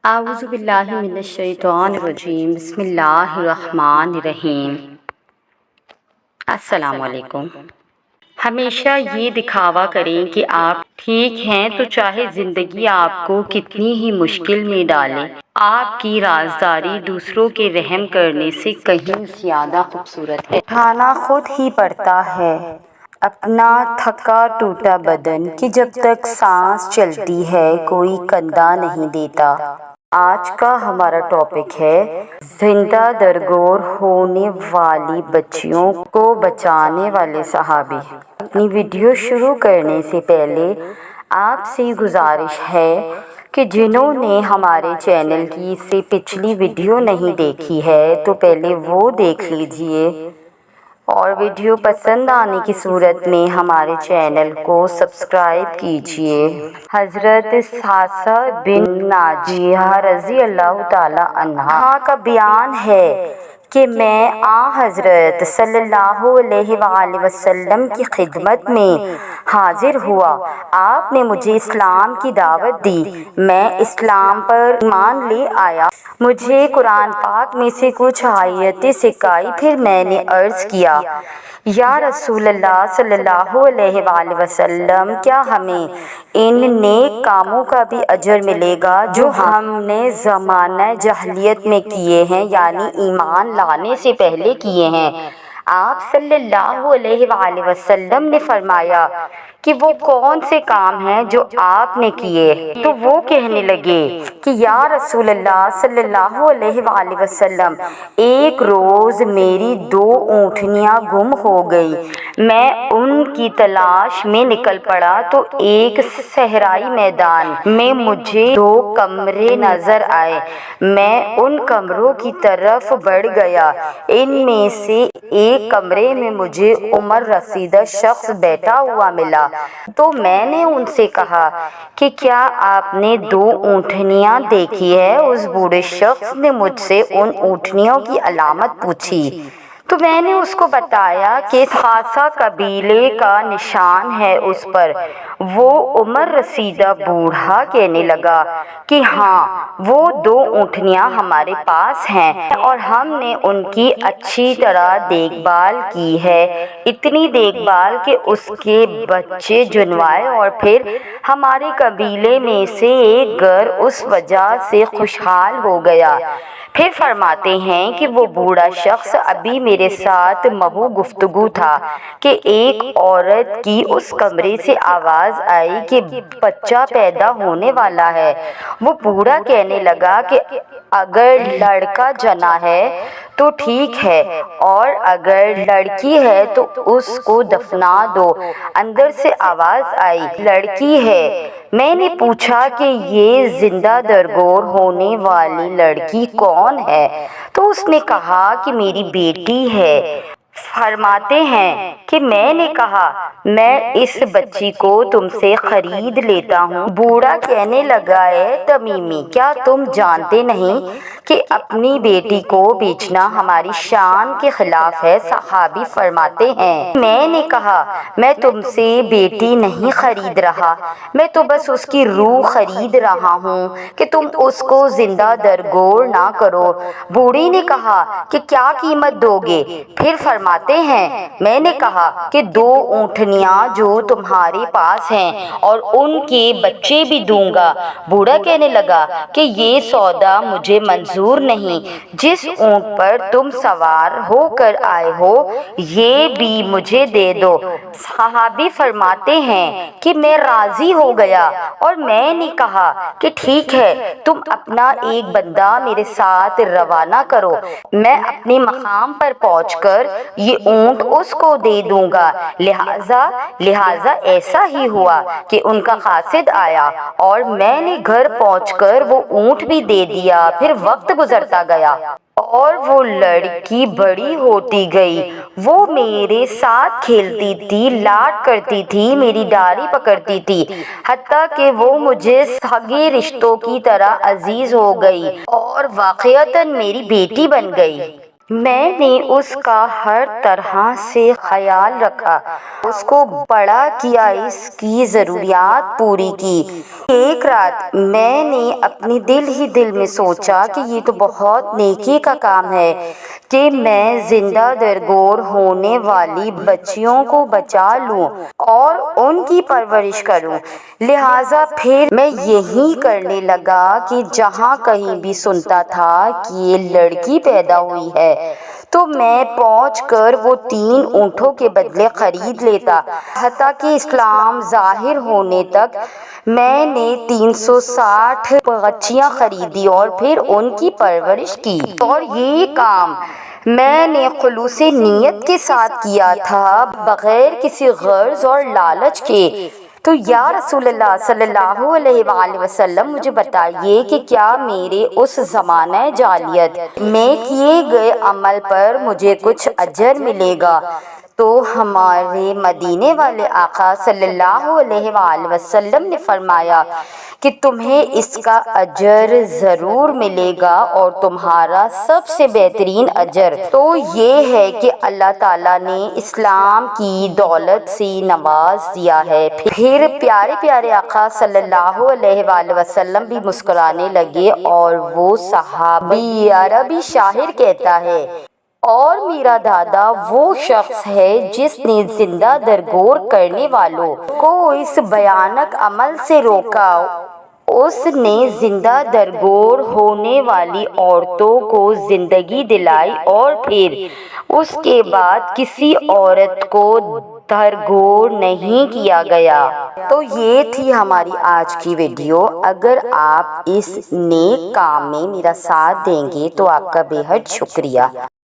اعوذ باللہ من الشیطان الرجیم، بسم اللہ الرحمن الرحیم۔ السلام علیکم۔ ہمیشہ یہ دکھاوا کریں کہ آپ ٹھیک ہیں تو چاہے زندگی آپ کو کتنی ہی مشکل میں ڈالے، آپ کی رازداری دوسروں کے رحم کرنے سے کہیں زیادہ خوبصورت ہے۔ اٹھانا خود ہی پڑتا ہے اپنا تھکا ٹوٹا بدن، کہ جب تک سانس چلتی ہے کوئی کندھا نہیں دیتا۔ آج کا ہمارا ٹاپک ہے زندہ درگور ہونے والی بچیوں کو بچانے والے صحابی۔ اپنی ویڈیو شروع کرنے سے پہلے آپ سے گزارش ہے کہ جنہوں نے ہمارے چینل کی سے پچھلی ویڈیو نہیں دیکھی ہے تو پہلے وہ دیکھ لیجئے، اور ویڈیو پسند آنے کی صورت میں ہمارے چینل کو سبسکرائب کیجئے۔ حضرت صافہ بن ناجیہ رضی اللہ تعالی عنہا کا بیان ہے کہ میں حضرت صلی اللہ علیہ وآلہ وسلم کی خدمت میں حاضر ہوا۔ آپ نے مجھے اسلام کی دعوت دی، میں اسلام پر ایمان لے آیا، مجھے قرآن پاک میں سے کچھ آیتیں سکھائی، پھر میں نے عرض کیا یا رسول اللہ صلی اللہ علیہ وآلہ وسلم، کیا ہمیں ان نیک کاموں کا بھی اجر ملے گا جو ہم نے زمانہ جاہلیت میں کیے ہیں، یعنی ایمان لانے سے پہلے کیے ہیں؟ آپ صلی اللہ علیہ وآلہ وسلم نے فرمایا کہ وہ کون سے کام ہیں جو آپ نے کیے؟ تو وہ کہنے لگے کہ یا رسول اللہ صلی اللہ علیہ وآلہ وسلم، ایک روز میری 2 اونٹنیاں گم ہو گئی، میں ان کی تلاش میں نکل پڑا تو ایک صحرائی میدان میں مجھے 2 کمرے نظر آئے، میں ان کمروں کی طرف بڑھ گیا، ان میں سے ایک کمرے میں مجھے عمر رسیدہ شخص بیٹھا ہوا ملا، تو میں نے ان سے کہا کہ کیا آپ نے 2 اونٹنیاں دیکھی ہے؟ اس بوڑھے شخص نے مجھ سے ان اونٹنیوں کی علامت پوچھی، تو میں نے اس کو بتایا کہ خاصہ قبیلے کا نشان ہے اس پر۔ وہ عمر رسیدہ بوڑھا کہنے لگا کہ ہاں، وہ 2 اونٹنیاں ہمارے پاس ہیں اور ہم نے ان کی اچھی طرح دیکھ بھال کی ہے، اتنی دیکھ بھال کہ اس کے بچے جنمائے، اور پھر ہمارے قبیلے میں سے ایک گھر اس وجہ سے خوشحال ہو گیا۔ پھر فرماتے ہیں کہ وہ بوڑھا شخص ابھی میرے ساتھ محو گفتگو تھا کہ ایک عورت کی اس کمرے سے آواز آئی کہ بچہ پیدا ہونے والا ہے۔ وہ بوڑھا کہنے لگا کہ اگر لڑکا جنا ہے تو ٹھیک ہے، اور اگر لڑکی ہے تو اس کو دفنا دو۔ اندر سے آواز آئی، لڑکی ہے۔ میں نے پوچھا کہ یہ زندہ درگور ہونے والی لڑکی کون ہے؟ تو اس نے کہا کہ میری بیٹی ہے۔ فرماتے ہیں کہ میں نے کہا میں اس بچی کو تم سے خرید لیتا ہوں۔ بوڑھا کہنے لگا، اے تمیمی، کیا تم جانتے نہیں کہ اپنی بیٹی کو بیچنا ہماری شان کے خلاف ہے؟ صحابی فرماتے ہیں میں نے کہا میں تم سے بیٹی نہیں خرید رہا، میں تو بس اس کی روح خرید رہا ہوں کہ تم اس کو زندہ درگور نہ کرو۔ بوڑھی نے کہا کہ کیا قیمت دو گے؟ پھر فرماتے ہیں میں نے کہا کہ 2 اونٹنیاں جو تمہارے پاس ہیں اور ان کے بچے بھی دوں گا۔ بوڑھا کہنے لگا کہ یہ سودا مجھے منظور نہیں، جس اونٹ پر تم سوار ہو کر آئے ہو یہ بھی مجھے دے دو۔ صحابی فرماتے ہیں کہ میں راضی ہو گیا اور میں نے کہا کہ ٹھیک ہے، تم اپنا ایک بندہ میرے ساتھ روانہ کرو، میں اپنے مقام پر پہنچ کر یہ اونٹ اس کو دے دوں گا۔ لہٰذا ایسا ہی ہوا کہ ان کا قاصد آیا اور میں نے گھر پہنچ کر وہ اونٹ بھی دے دیا۔ پھر وقت گزرتا گیا اور وہ لڑکی بڑی ہوتی گئی، وہ میرے ساتھ کھیلتی تھی، لاڈ کرتی تھی، میری ڈاڑھی پکڑتی تھی، حتیٰ کہ وہ مجھے سگے رشتوں کی طرح عزیز ہو گئی اور واقعتاً میری بیٹی بن گئی۔ میں نے اس کا ہر طرح سے خیال رکھا، اس کو بڑا کیا، اس کی ضروریات پوری کی۔ ایک رات میں نے اپنے دل میں سوچا کہ یہ تو بہت نیکی کا کام ہے کہ میں زندہ درگور ہونے والی بچیوں کو بچا لوں اور ان کی پرورش کروں۔ لہٰذا پھر میں یہی کرنے لگا کہ جہاں کہیں بھی سنتا تھا کہ یہ لڑکی پیدا ہوئی ہے تو میں پہنچ کر وہ 3 اونٹوں کے بدلے خرید لیتا۔ حتیٰ کہ اسلام ظاہر ہونے تک میں نے 360 بچیاں خریدی اور پھر ان کی پرورش کی، اور یہ کام میں نے خلوص نیت کے ساتھ کیا تھا، بغیر کسی غرض اور لالچ کے۔ تو یا رسول اللہ صلی اللہ علیہ وآلہ وسلم، مجھے بتائیے کہ کیا میرے اس زمانہ جاہلیت میں کیے گئے عمل پر مجھے کچھ اجر ملے گا؟ تو ہمارے مدینے والے آقا صلی اللہ علیہ وآلہ وسلم نے فرمایا کہ تمہیں اس کا اجر ضرور ملے گا، اور تمہارا سب سے بہترین اجر تو یہ ہے کہ اللہ تعالیٰ نے اسلام کی دولت سے نواز دیا ہے۔ پھر پیارے پیارے آقا صلی اللہ علیہ وآلہ وسلم بھی مسکرانے لگے، اور وہ صحابی عربی شاعر کہتا ہے، اور میرا دادا وہ شخص ہے جس نے زندہ درگور کرنے والوں کو اس بھیانک عمل سے روکا۔ اس نے زندہ درگور ہونے والی عورتوں کو زندگی دلائی، اور پھر اس کے بعد کسی عورت کو درگور نہیں کیا گیا۔ تو یہ تھی ہماری آج کی ویڈیو۔ اگر آپ اس نیک کام میں میرا ساتھ دیں گے تو آپ کا بے حد شکریہ۔